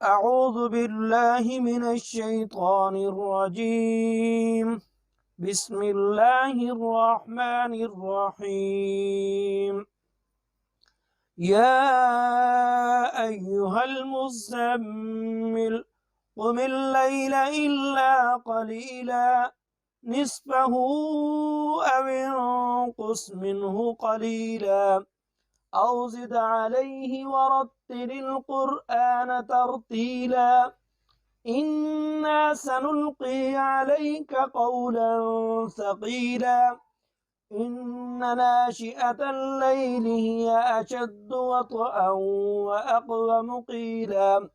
أعوذ بالله من الشيطان الرجيم. بسم الله الرحمن الرحيم. يا أيها المزمل قم الليل إلا قليلا نصفه أو انقص منه قليلا أو زد عليه ورتل القرآن ترتيلا إنا سنلقي عليك قولا ثقيلا إن ناشئة الليل هي أشد وطئا وأقوم قيلا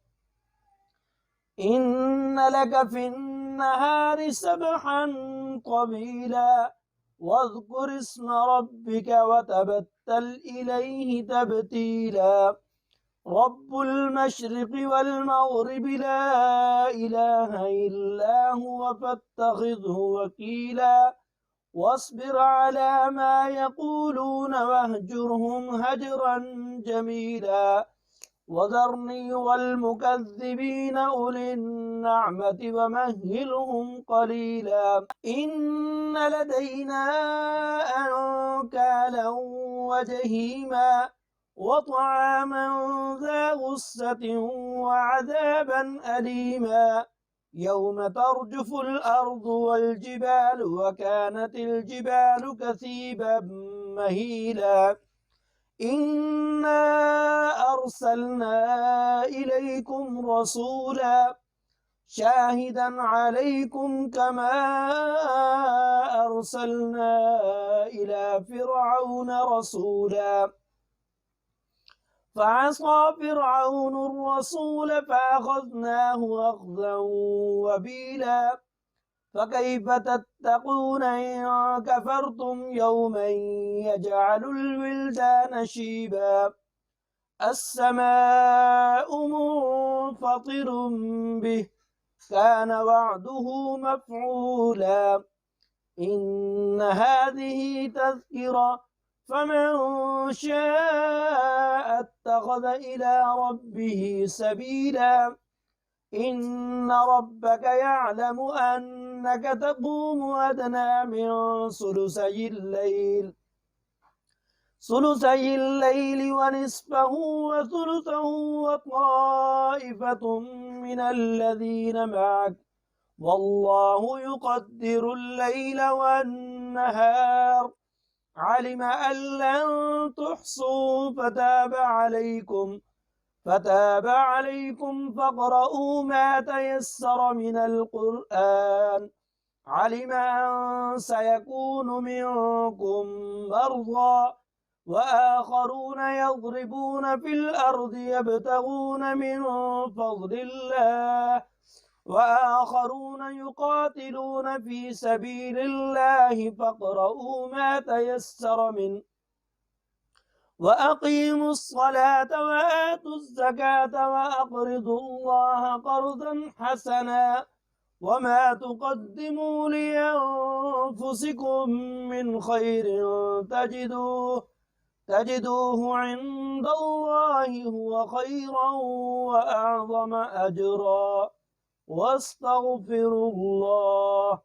إن لك في النهار سبحا طويلا واذكر اسم ربك وتبتل إليه تبتيلا رب المشرق والمغرب لا إله إلا هو فاتخذه وكيلا واصبر على ما يقولون واهجرهم هجرا جميلا وذرني والمكذبين أولي النعمة ومهلهم قليلا إن لدينا أنكالا وجهيما وطعاما ذا غصة وعذابا أليما يوم ترجف الأرض والجبال وكانت الجبال كثيبا مهيلا إنا أرسلنا إليكم رسولا شاهدا عليكم كما أرسلنا إلى فرعون رسولا فعصى فرعون الرسول فأخذناه أخذا وبيلا فكيف تتقون إن كفرتم يوما يجعل الولدان شيبا السماء منفطر به كان وعده مفعولا إن هذه تذكرة فمن شاء اتخذ إلى ربه سبيلا إن ربك يعلم أنك تقوم أدنى من ثلثي الليل ونصفه وثلثه وطائفة من الذين معك والله يقدر الليل والنهار علم أن لن تحصوا فتاب عليكم فاقرؤوا ما تيسر من القرآن علم أن سيكون منكم مرضى وآخرون يضربون في الأرض يبتغون من فضل الله وآخرون يقاتلون في سبيل الله فاقرؤوا ما تيسر منه وأقيموا الصلاة وآتوا الزكاة وأقرضوا الله قرضا حسنا وما تقدموا لأنفسكم من خير تجدوه عند الله هو خيرا وأعظم أجرا واستغفروا الله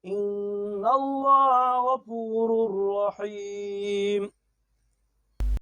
إن الله غفور رحيم.